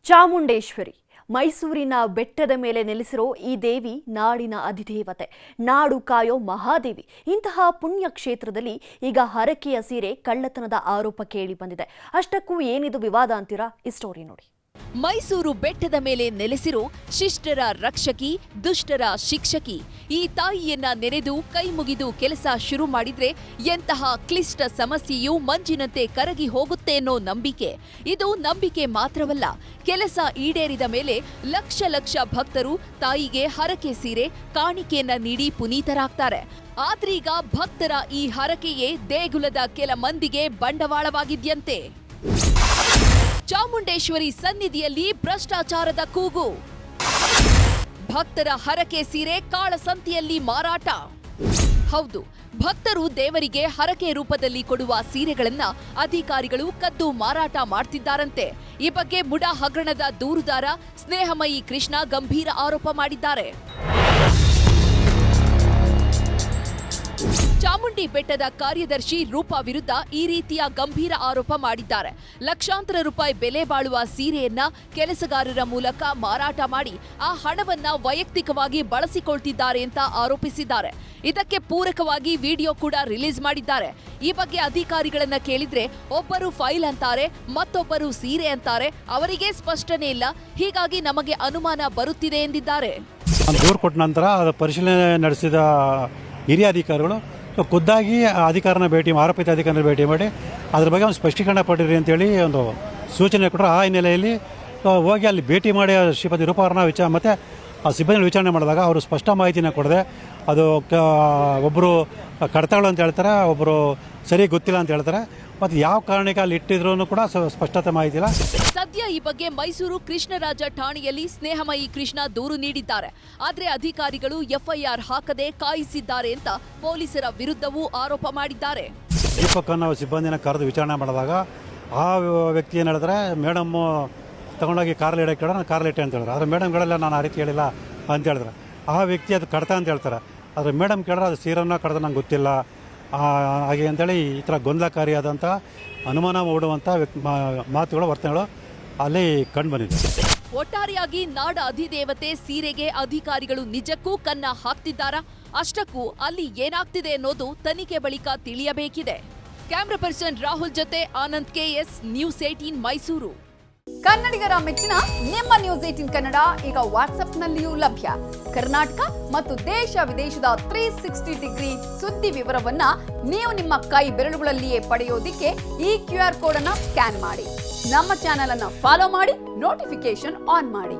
ಚಾಮುಂಡೇಶ್ವರಿ ಮೈಸೂರಿನ ಬೆಟ್ಟದ ಮೇಲೆ ನೆಲೆಸಿರೋ ಈ ದೇವಿ ನಾಡಿನ ಅಧಿದೇವತೆ, ನಾಡು ಕಾಯೋ ಮಹಾದೇವಿ. ಇಂತಹ ಪುಣ್ಯ ಕ್ಷೇತ್ರದಲ್ಲಿ ಈಗ ಹರಕೆಯ ಸೀರೆ ಕಳ್ಳತನದ ಆರೋಪ ಕೇಳಿ ಬಂದಿದೆ. ಅಷ್ಟಕ್ಕೂ ಏನಿದು ವಿವಾದ ಅಂತೀರಾ? ಈ ಸ್ಟೋರಿ ನೋಡಿ. ಮೈಸೂರು ಬೆಟ್ಟದ ಮೇಲೆ ನೆಲೆಸಿರೋ ಶಿಷ್ಟರ ರಕ್ಷಕಿ, ದುಷ್ಟರ ಶಿಕ್ಷಕಿ ಈ ತಾಯಿಯನ್ನ ನೆನೆದು ಕೈ ಮುಗಿದು ಕೆಲಸ ಶುರು ಮಾಡಿದ್ರೆ ಎಂತಹ ಕ್ಲಿಷ್ಟ ಸಮಸ್ಯೆಯೂ ಮಂಜಿನಂತೆ ಕರಗಿ ಹೋಗುತ್ತೆ ಅನ್ನೋ ನಂಬಿಕೆ. ಇದು ನಂಬಿಕೆ ಮಾತ್ರವಲ್ಲ, ಕೆಲಸ ಈಡೇರಿದ ಮೇಲೆ ಲಕ್ಷ ಲಕ್ಷ ಭಕ್ತರು ತಾಯಿಗೆ ಹರಕೆ ಸೀರೆ ಕಾಣಿಕೆಯನ್ನ ನೀಡಿ ಪುನೀತರಾಗ್ತಾರೆ. ಆದ್ರೀಗ ಭಕ್ತರ ಈ ಹರಕೆಯೇ ದೇಗುಲದ ಕೆಲ ಮಂದಿಗೆ ಬಂಡವಾಳವಾಗಿದ್ಯಂತೆ. ಚಾಮುಂಡೇಶ್ವರಿ ಸನ್ನಿಧಿಯಲ್ಲಿ ಭ್ರಷ್ಟಾಚಾರದ ಕೂಗು, ಭಕ್ತರ ಹರಕೆ ಸೀರೆ ಕಾಳಸಂತೆಯಲ್ಲಿ ಮಾರಾಟ. ಹೌದು, ಭಕ್ತರು ದೇವರಿಗೆ ಹರಕೆ ರೂಪದಲ್ಲಿ ಕೊಡುವ ಸೀರೆಗಳನ್ನ ಅಧಿಕಾರಿಗಳು ಕದ್ದು ಮಾರಾಟ ಮಾಡ್ತಿದ್ದಾರಂತೆ. ಈ ಬಗ್ಗೆ ಮುಡಾ ಹಗರಣದ ದೂರುದಾರ ಸ್ನೇಹಮಯಿ ಕೃಷ್ಣ ಗಂಭೀರ ಆರೋಪ ಮಾಡಿದ್ದಾರೆ. ಚಾಮುಂಡಿ ಬೆಟ್ಟದ ಕಾರ್ಯದರ್ಶಿ ರೂಪಾ ವಿರುದ್ಧ ಈ ರೀತಿಯ ಗಂಭೀರ ಆರೋಪ ಮಾಡಿದ್ದಾರೆ. ಲಕ್ಷಾಂತರ ರೂಪಾಯಿ ಬೆಲೆ ಬಾಳುವ ಸೀರೆಯನ್ನ ಕೆಲಸಗಾರರ ಮೂಲಕ ಮಾರಾಟ ಮಾಡಿ ಆ ಹಣವನ್ನ ವೈಯಕ್ತಿಕವಾಗಿ ಬಳಸಿಕೊಳ್ತಿದ್ದಾರೆ ಅಂತ ಆರೋಪಿಸಿದ್ದಾರೆ. ಇದಕ್ಕೆ ಪೂರಕವಾಗಿ ವಿಡಿಯೋ ಕೂಡ ರಿಲೀಸ್ ಮಾಡಿದ್ದಾರೆ. ಈ ಬಗ್ಗೆ ಅಧಿಕಾರಿಗಳನ್ನ ಕೇಳಿದ್ರೆ ಒಬ್ಬರು ಫೈಲ್ ಅಂತಾರೆ, ಮತ್ತೊಬ್ಬರು ಸೀರೆ ಅಂತಾರೆ. ಅವರಿಗೆ ಸ್ಪಷ್ಟನೆ ಇಲ್ಲ, ಹೀಗಾಗಿ ನಮಗೆ ಅನುಮಾನ ಬರುತ್ತಿದೆ ಎಂದಿದ್ದಾರೆ. ದೂರು ಕೊಟ್ಟ ನಂತರ ಪರಿಶೀಲನೆ ನಡೆಸಿದ ಹಿರಿಯ ಅಧಿಕಾರಿಗಳು ಖುದ್ದಾಗಿ ಅಧಿಕಾರನ ಆರೋಪಿತ ಅಧಿಕಾರಿನ ಭೇಟಿ ಮಾಡಿ ಅದ್ರ ಬಗ್ಗೆ ಒಂದು ಸ್ಪಷ್ಟೀಕರಣ ಪಟ್ಟಿರಿ ಅಂತೇಳಿ ಒಂದು ಸೂಚನೆ ಕೊಟ್ಟರು. ಆ ಹಿನ್ನೆಲೆಯಲ್ಲಿ ಹೋಗಿ ಅಲ್ಲಿ ಭೇಟಿ ಮಾಡಿ ಶ್ರೀಪತಿ ರೂಪಾವರನ್ನ ಮತ್ತು ಆ ಸಿಬ್ಬಂದಿ ವಿಚಾರಣೆ ಮಾಡಿದಾಗ ಅವರು ಸ್ಪಷ್ಟ ಮಾಹಿತಿನ ಕೊಡದೆ ಅದು ಒಬ್ಬರು ಕಡತಗಳು ಅಂತ ಹೇಳ್ತಾರೆ, ಒಬ್ಬರು ಸರಿ ಗೊತ್ತಿಲ್ಲ ಅಂತ ಹೇಳ್ತಾರೆ. ಮತ್ತು ಯಾವ ಕಾರಣಕ್ಕೆ ಅಲ್ಲಿ ಇಟ್ಟಿದ್ರು ಕೂಡ ಸ್ಪಷ್ಟತೆ ಮಾಹಿತಿ ಇಲ್ಲ. ಸದ್ಯ ಈ ಬಗ್ಗೆ ಮೈಸೂರು ಕೃಷ್ಣರಾಜ ಠಾಣೆಯಲ್ಲಿ ಸ್ನೇಹಮಯಿ ಕೃಷ್ಣ ದೂರು ನೀಡಿದ್ದಾರೆ. ಆದರೆ ಅಧಿಕಾರಿಗಳು ಎಫ್ಐಆರ್ ಹಾಕದೆ ಕಾಯಿಸಿದ್ದಾರೆ ಅಂತ ಪೊಲೀಸರ ವಿರುದ್ಧವೂ ಆರೋಪ ಮಾಡಿದ್ದಾರೆ. ದೀಪಕ್ ಅನ್ನೋ ಸಿಬ್ಬಂದಿನ ಕರೆದು ವಿಚಾರಣೆ ಮಾಡಿದಾಗ ಆ ವ್ಯಕ್ತಿ ಏನು ಹೇಳಿದ್ರೆ, ಮೇಡಮ್ ತಗೊಂಡೋಗಿ ಕಾರಲ್ಲಿ ಇಡಕ್ಕೆ ನಾನು ಕಾರಲ್ಲಿ ಇಟ್ಟೆ ಅಂತ ಹೇಳಿದ್ರೆ, ಆದರೆ ಮೇಡಮ್ ಕೇಳಲ್ಲ, ನಾನು ಆ ರೀತಿ ಹೇಳಿಲ್ಲ ಅಂತ ಹೇಳಿದ್ರೆ. ಆ ವ್ಯಕ್ತಿ ಅದು ಕಡತ ಅಂತ ಹೇಳ್ತಾರೆ. ಆದರೆ ಮೇಡಮ್ ಕೇಳಿದ್ರೆ ಅದು ಸೀರನ್ನ ಕಡ್ದು ನಂಗೆ ಗೊತ್ತಿಲ್ಲ ಹಾಗೆ ಅಂತೇಳಿ ಈ ಥರ ಗೊಂದಲಕಾರಿಯಾದಂಥ ಅನುಮಾನ ಮೂಡುವಂಥ ಮಾತುಗಳು, ವರ್ತನೆಗಳು ಅಲ್ಲಿ ಕಂಡು ಬಂದಿದೆ. ಒಟ್ಟಾರೆಯಾಗಿ ನಾಡ ಅಧಿದೇವತೆ ಸೀರೆಗೆ ಅಧಿಕಾರಿಗಳು ನಿಜಕ್ಕೂ ಕನ್ನ ಹಾಕ್ತಿದ್ದಾರಾ? ಅಷ್ಟಕ್ಕೂ ಅಲ್ಲಿ ಏನಾಗ್ತಿದೆ ಅನ್ನೋದು ತನಿಖೆ ಬಳಿಕ ತಿಳಿಯಬೇಕಿದೆ. ಕ್ಯಾಮ್ರಾ ಪರ್ಸನ್ ರಾಹುಲ್ ಜೊತೆ ಆನಂದ್ ಕೆಎಸ್, ನ್ಯೂಸ್ 18 ಮೈಸೂರು. ಕನ್ನಡಿಗರ ಮೆಚ್ಚಿನ ನಿಮ್ಮ ನ್ಯೂಸ್ 18 ಕನ್ನಡ ಈಗ ವಾಟ್ಸ್ಆಪ್ನಲ್ಲಿಯೂ ಲಭ್ಯ. ಕರ್ನಾಟಕ ಮತ್ತು ದೇಶ ವಿದೇಶದ 360 ಡಿಗ್ರಿ ಸುದ್ದಿ ವಿವರವನ್ನ ನೀವು ನಿಮ್ಮ ಕೈ ಬೆರಳುಗಳಲ್ಲಿಯೇ ಪಡೆಯೋದಿಕ್ಕೆ ಈ QR ಕೋಡ್ ಅನ್ನ ಸ್ಕ್ಯಾನ್ ಮಾಡಿ. ನಮ್ಮ ಚಾನೆಲ್ ಅನ್ನ ಫಾಲೋ ಮಾಡಿ, ನೋಟಿಫಿಕೇಶನ್ ಆನ್ ಮಾಡಿ.